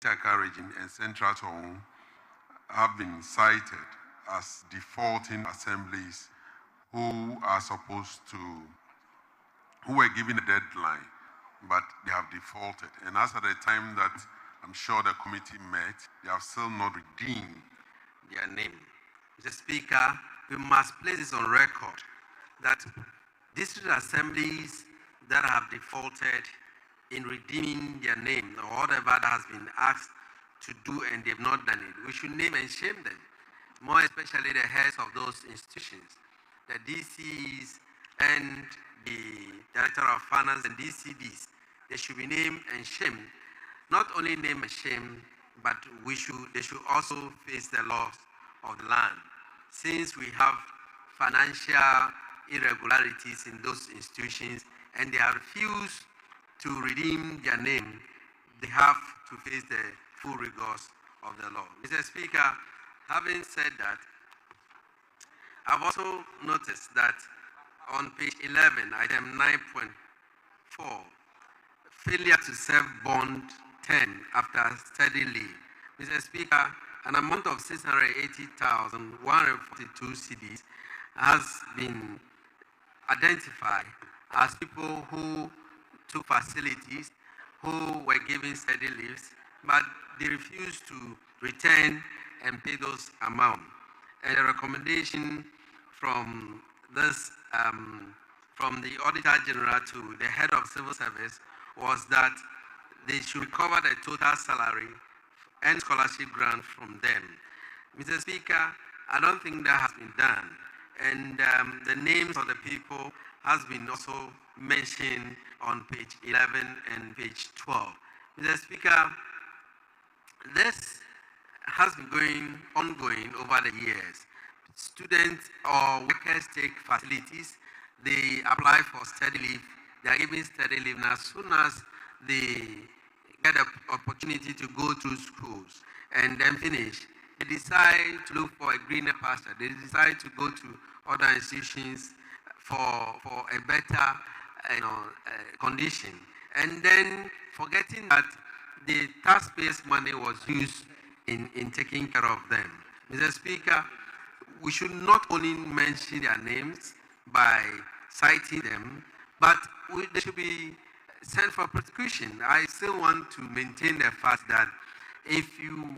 Itaka region and Central Zone have been cited as defaulting assemblies who were given a deadline, but they have defaulted. And as at the time that I'm sure the committee met, they have still not redeemed their name. Mr. Speaker, we must place this on record that district assemblies that have defaulted in redeeming their name or whatever that has been asked to do and they've not done it, we should name and shame them, more especially the heads of those institutions, the DCs and the Director of Finance and DCDs. They should be named and shamed. Not only name and shame, but they should also face the laws of the land. Since we have financial irregularities in those institutions and they have refused to redeem their name, they have to face the full rigors of the law. Mr. Speaker, having said that, I've also noticed that on page 11, item 9.4, failure to serve bond 10 after steady leave. Mr. Speaker, an amount of 680,142 cedis has been identified as people who took facilities, who were given steady leaves, but they refused to return and pay those amounts. And a recommendation from this, from the Auditor General to the head of civil service was that they should recover the total salary and scholarship grant from them. Mr. Speaker, I don't think that has been done. And the names of the people has been also mentioned on page 11 and page 12. Mr. Speaker, this has been ongoing over the years. Students or workers take facilities, they apply for study leave, they are given study leave, and as soon as they get an opportunity to go through schools and then finish, they decide to look for a greener pasture. They decide to go to other institutions for a better condition. And then forgetting that the taxpayers' money was used in taking care of them. Mr. Speaker, we should not only mention their names by citing them, but they should be sent for prosecution. I still want to maintain the fact that if you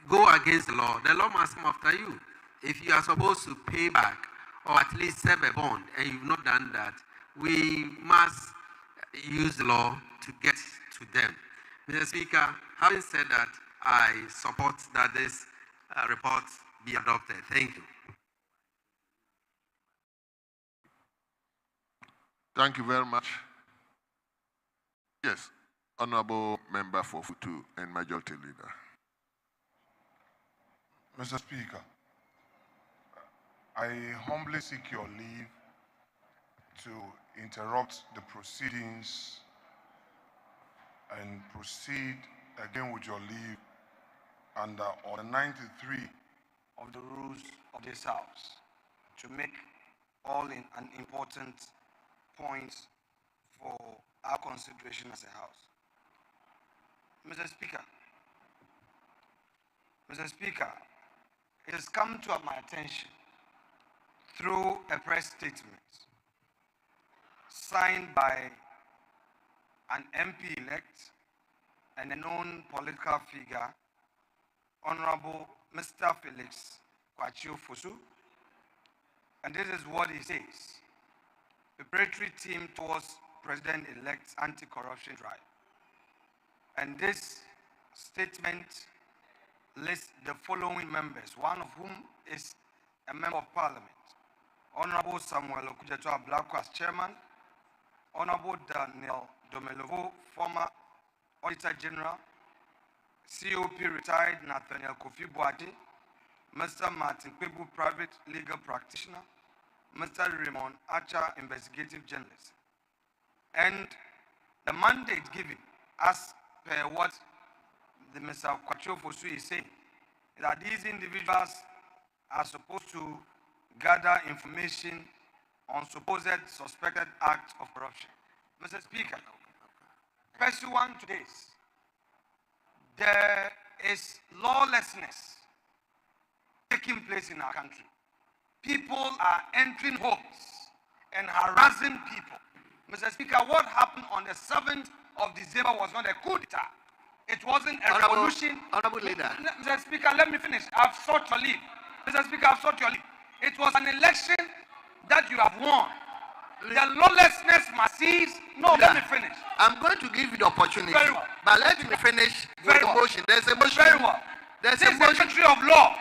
go against the law must come after you. If you are supposed to pay back or at least serve a bond and you've not done that, we must use the law to get to them. Mr. Speaker, having said that, I support that this report be adopted. Thank you. Thank you very much. Yes, Honorable Member for Futu and Majority Leader. Mr. Speaker, I humbly seek your leave to interrupt the proceedings and proceed again with your leave under Order 93 of the rules of this House to make all an important points for our consideration as a House. Mr. Speaker, it has come to my attention through a press statement signed by an MP-elect and a known political figure, Honorable Mr. Felix Kwachio Fosu, and this is what he says: preparatory team towards President-elect's anti-corruption drive. And this statement lists the following members, one of whom is a member of Parliament: Honorable Samuel Okujeto Ablako as chairman, Honorable Daniel Domelovo, former Auditor General, COP retired Nathaniel Kofi Boade, Mr. Martin Kwebu, private legal practitioner, Mr. Raymond Archer, investigative journalist. And the mandate given, as per what the Mr. Kwacho Fosu is saying, is that these individuals are supposed to gather information on supposed suspected acts of corruption. Mr. Speaker, pursuant to this, there is lawlessness taking place in our country. People are entering homes and harassing people. Mr. Speaker, what happened on the 7th of December was not a coup d'etat. It wasn't a revolution. Honorable Leader. Mr. Speaker, let me finish. I've sought your leave. Mr. Speaker, I've sought your leave. It was an election that you have won. The lawlessness must cease. No, Leader, let me finish. I'm going to give you the opportunity. Very well. But let me finish with Very the well. motion. There's a motion. Very well. There's This a is a motion. country of law.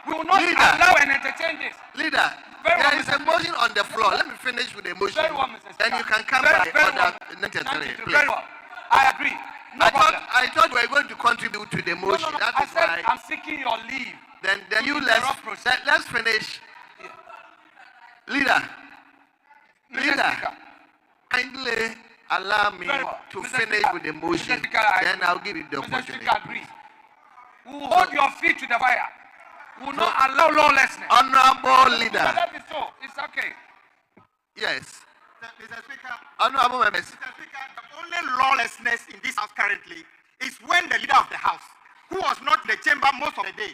We will not Leader. allow and entertain this. Leader, Very well, there is Mr. a motion on the floor. Let me finish with the motion. Very well, Mr. Then Speaker. you can come Very by well. order necessary, 92, please. very well. I agree. No problem. I thought we were going to contribute to the No, motion. no, no. That I is said why. I'm seeking your leave. Then you interrupt proceedings. let's finish. Yeah. Leader, Mr. Leader, Speaker, kindly allow me very well. to Mr. finish Speaker, with the Mr. motion. Speaker, I Then agree. I'll give you the Mr. opportunity. Speaker agrees. We will hold your feet to the fire. We will not allow lawlessness. Honorable But Leader, that is so. It's okay. yes. Mr. Speaker, Honorable members, Mr. Speaker, the only lawlessness in this house currently is when the leader of the house, who was not in the chamber most of the day,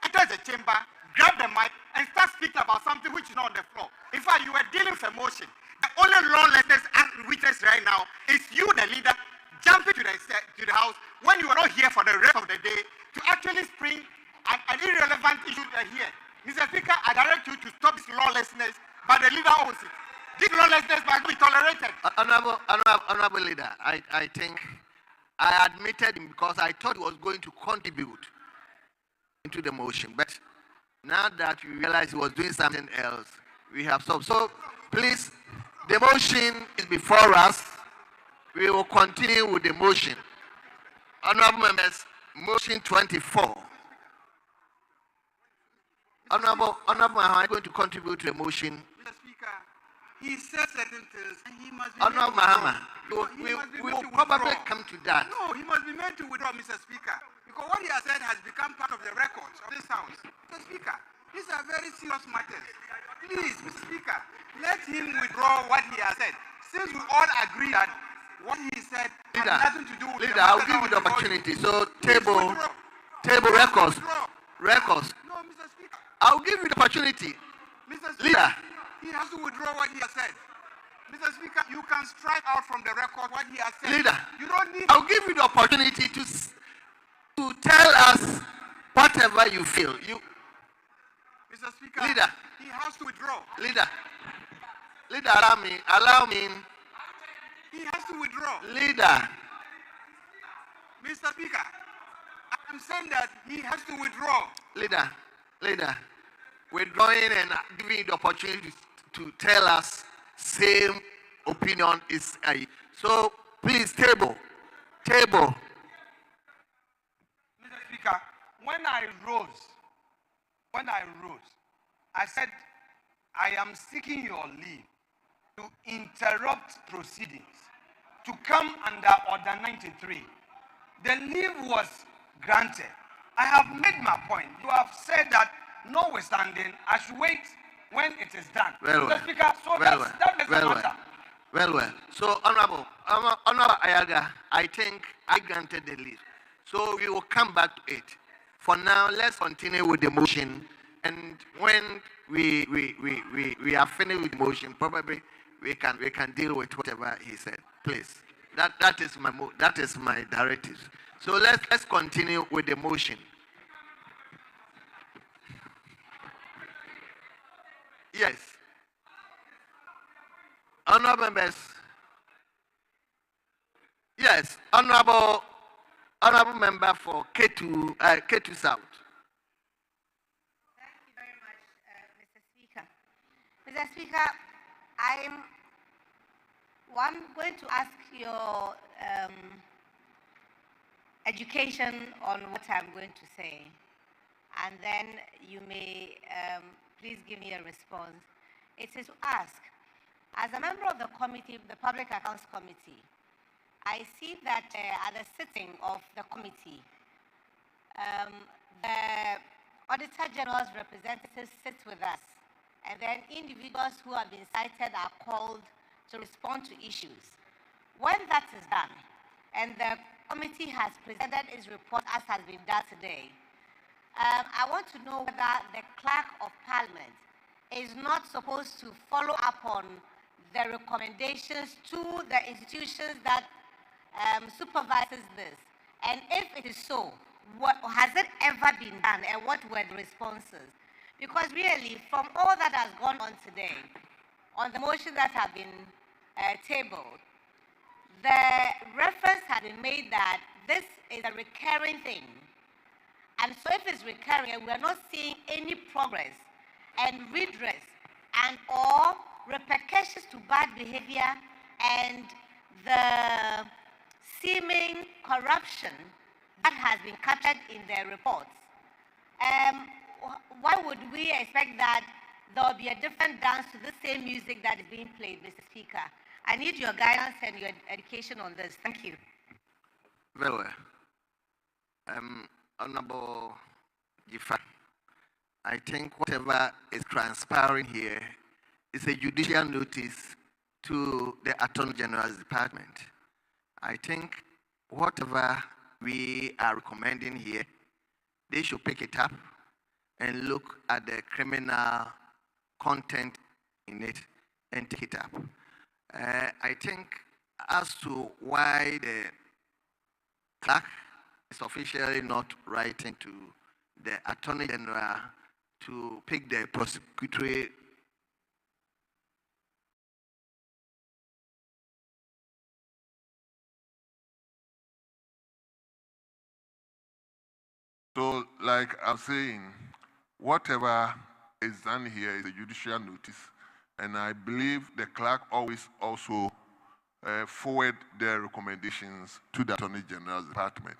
enters the chamber, grab the mic, and starts speaking about something which is not on the floor. In fact, you were dealing with emotion. The only lawlessness we witness right now is you, the leader, jumping to the house when you were not here for the rest of the day to actually spring an irrelevant issue here. Mr. Speaker, I direct you to stop this lawlessness, but the leader owns it. This lawlessness must be tolerated. Honorable Leader, I think I admitted him because I thought he was going to contribute into the motion. But now that we realize he was doing something else, we have stopped. So please, the motion is before us. We will continue with the motion. Honorable members, motion 24. Honorable, am I going to contribute to the motion? Mr. Speaker, he said certain things and he must be Honorable made to Mahama, withdraw. we will probably come to that. No, he must be made to withdraw, Mr. Speaker, because what he has said has become part of the records of this House. Mr. Speaker, these are very serious matters. Please, Mr. Speaker, let him withdraw what he has said. Since we all agree that what he said Leader, has nothing to do with Leader, I'll give you the opportunity. So table records. Records. No, Mr. Speaker. I'll give you the opportunity. Mr. Speaker, Leader. he has to withdraw what he has said. Mr. Speaker, you can strike out from the record what he has said. Leader, you don't need. I'll give you the opportunity to tell us whatever you feel. Mr. Speaker, Leader. he has to withdraw. Leader, allow me. He has to withdraw. Leader, Mr. Speaker, I'm saying that he has to withdraw. Leader, withdrawing and giving you the opportunity to tell us same opinion is so please table. Mr. Speaker, when I rose, I said, I am seeking your leave to interrupt proceedings, to come under Order 93. The leave was granted. I have made my point. You have said that notwithstanding, I should wait when it is done. Mr. Speaker, so that is the matter. Well. So, Honorable Ayaga, I think I granted the leave. So we will come back to it. For now, let's continue with the motion. And when we are finished with the motion, probably we can deal with whatever he said. Please. That is my directives. So let's continue with the motion. Yes. Honorable members. Yes, honorable member for K2 South. Thank you very much, Mr. Speaker. Mr. Speaker, I'm going to ask your education on what I'm going to say, and then you may please give me a response. It is to ask, as a member of the committee, the Public Accounts Committee, I see that at the sitting of the committee, the Auditor General's representatives sit with us, and then individuals who have been cited are called to respond to issues. When that is done, and the committee has presented its report as has been done today, I want to know whether the Clerk of Parliament is not supposed to follow up on the recommendations to the institutions that supervises this. And if it is so, has it ever been done and what were the responses? Because really, from all that has gone on today, on the motions that have been tabled, the reference has been made that this is a recurring thing. And so if it's recurring and we're not seeing any progress and redress and or repercussions to bad behavior and the seeming corruption that has been captured in their reports, why would we expect that there will be a different dance to the same music that is being played, Mr. Speaker? I need your guidance and your education on this. Thank you. Very well. Honorable Jifa, I think whatever is transpiring here is a judicial notice to the Attorney General's Department. I think whatever we are recommending here, they should pick it up and look at the criminal content in it and take it up. I think as to why the clerk is officially not writing to the Attorney General to pick the prosecutory So, like I'm saying, whatever is done here is a judicial notice, and I believe the clerk always also forward their recommendations to the Attorney General's Department.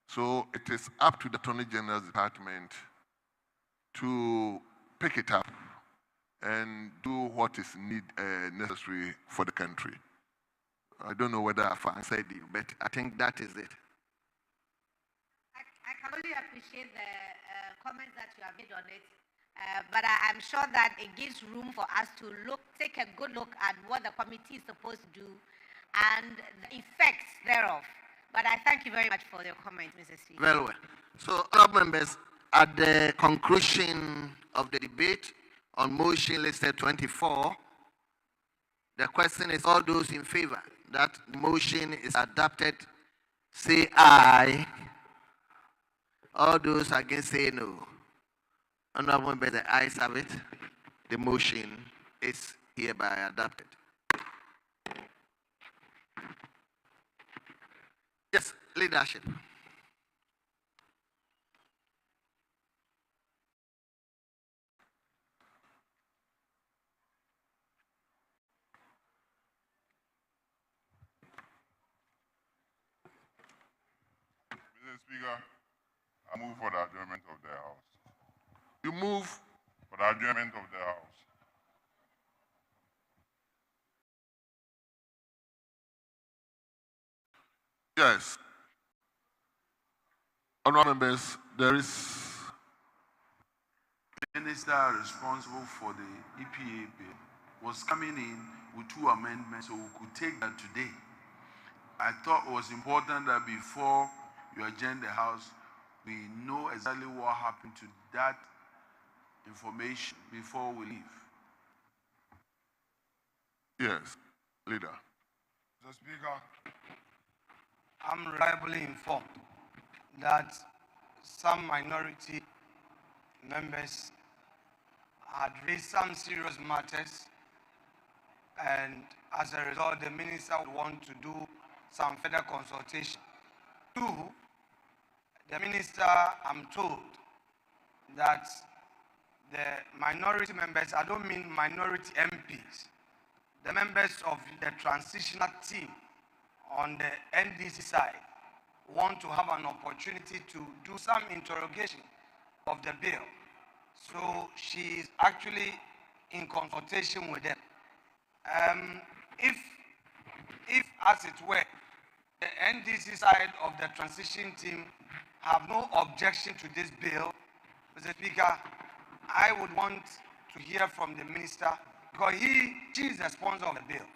So it is up to the Attorney General's Department to pick it up and do what is necessary for the country. I don't know whether I've answered you, but I think that is it. I can only appreciate the comments that you have made on it, but I'm sure that it gives room for us to take a good look at what the committee is supposed to do and the effects thereof. But I thank you very much for your comment, Mrs. Speaker. Very well. So, honorable members, at the conclusion of the debate on motion listed 24, the question is all those in favor that the motion is adopted, say aye. All those against say no. Honorable members, the ayes have it. The motion is hereby adopted. Yes, leadership. Mr. Speaker, I move for the adjournment of the House. You move. For the adjournment of the House. Yes. Honorable members, there is the minister responsible for the EPA bill was coming in with 2 amendments, so we could take that today. I thought it was important that before you adjourn the House, we know exactly what happened to that information before we leave. yes, leader. Mr. Speaker, I'm reliably informed that some minority members had raised some serious matters, and as a result, the minister would want to do some further consultation. 2, the minister, I'm told, that the minority members, I don't mean minority MPs, the members of the transitional team on the NDC side want to have an opportunity to do some interrogation of the bill. So she is actually in consultation with them. If as it were, the NDC side of the transition team have no objection to this bill, Mr. Speaker, I would want to hear from the minister because she is the sponsor of the bill.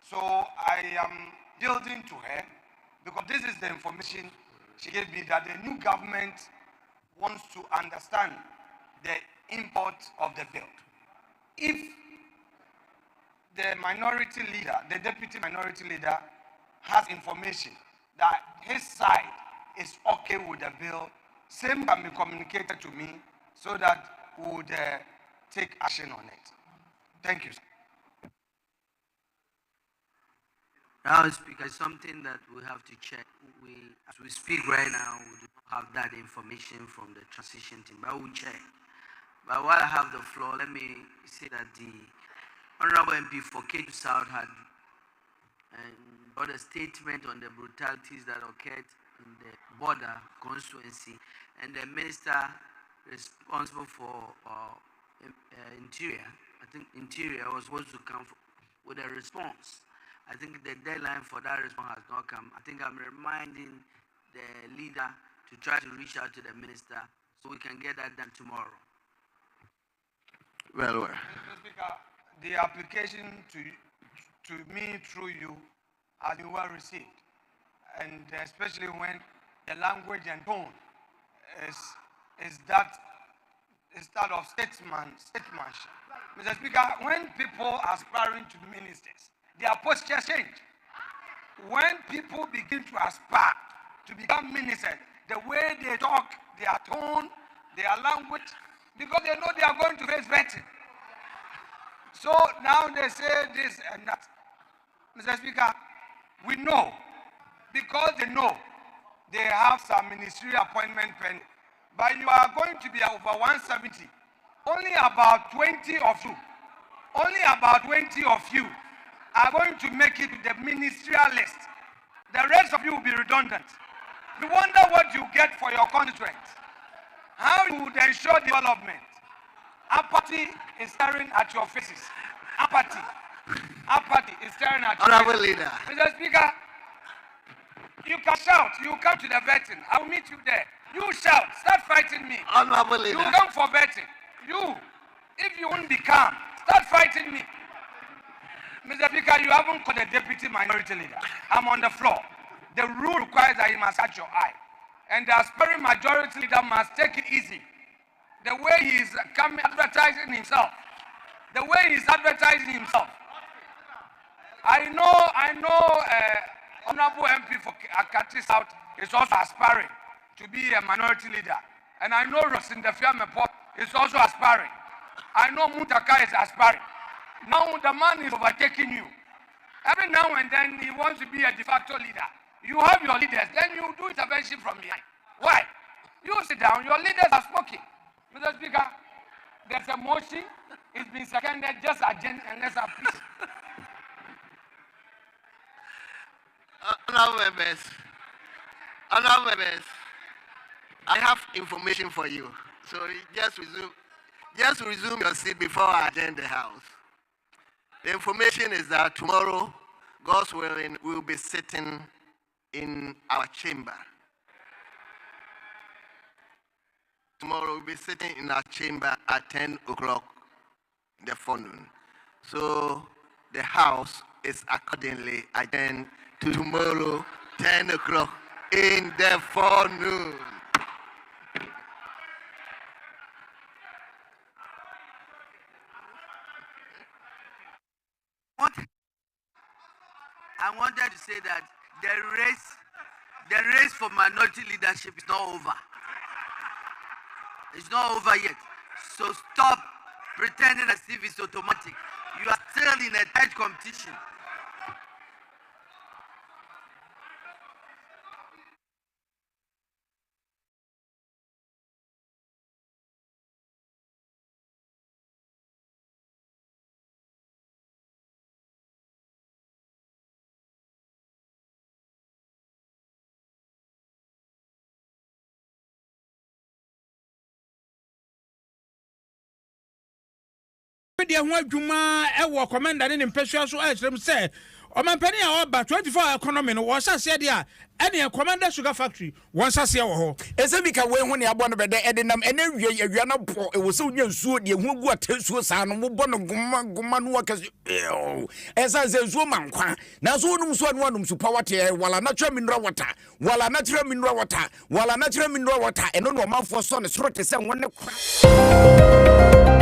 So I am yielding to her because this is the information she gave me, that the new government wants to understand the import of the bill. If the minority leader, the deputy minority leader, has information that his side is okay with the bill, same can be communicated to me so that we would take action on it. Thank you. Now, Speaker, something that we have to check. As we speak right now, we do not have that information from the transition team, but we'll check. But while I have the floor, let me say that the Honorable MP for Ketu South had got a statement on the brutalities that occurred in the border constituency, and the minister responsible for Interior, I think Interior was supposed to come with a response. I think the deadline for that response has not come. I think I'm reminding the leader to try to reach out to the minister so we can get that done tomorrow. Well. Mr. Speaker, the application to me through you has been well received, and especially when the language and tone is that of statesmanship. Mr. Speaker, when people are aspiring to be ministers, their posture change. When people begin to aspire to become ministers, the way they talk, their tone, their language, because they know they are going to face vetting. So now they say this and that. Mr. Speaker, we know, because they know they have some ministerial appointment pending, but you are going to be over 170. Only about 20 of you are going to make it to the ministerial list. The rest of you will be redundant. You wonder what you get for your constituents. How you would ensure development. Apathy is staring at your faces. Apathy is staring at your Honorable faces. Leader. Mr. Speaker, you can shout. You come to the vetting. I will meet you there. You shout. Start fighting me. Honorable Leader. You come for vetting. If you won't be calm, start fighting me. Mr. Speaker, you haven't called the deputy minority leader. I'm on the floor. The rule requires that you must catch your eye. And the aspiring majority leader must take it easy. The way he is advertising himself. I know Honorable MP for Akati South is also aspiring to be a minority leader. And I know Rosin Port is also aspiring. I know Mutaka is aspiring. Now the man is overtaking you. Every now and then he wants to be a de facto leader. You have your leaders, then you do intervention from behind. Why? You sit down, your leaders are smoking. Mr. Speaker, there's a motion, it's been seconded, just agenda and let's have peace. Honorable members, I have information for you. So just resume your seat before I attend the house. The information is that tomorrow, God's willing, we'll be sitting in our chamber. Tomorrow we'll be sitting in our chamber at 10 o'clock in the forenoon. So the house is accordingly adjourned to tomorrow, 10 o'clock in the forenoon. I wanted to say that the race for minority leadership is not over. It's not over yet. So stop pretending as if it's automatic. You are still in a tight competition. Media ho adwuma e wo commander ne mpehwa so a kyerem se Omampani a oba 24 economy no wo hyase dia ene Commander Sugar Factory won hyase wo ho Ezebika we hu ne abo no bede edenam ene awia na po e wo se unya nsuo de hu gu atansuo saa no mo bo no goma no wakase esa ze nsuo mankwa na so onum so anu anum supa wate wala natural mineral water wala natural mineral water eno no manfo so ne soro te se won ne kwa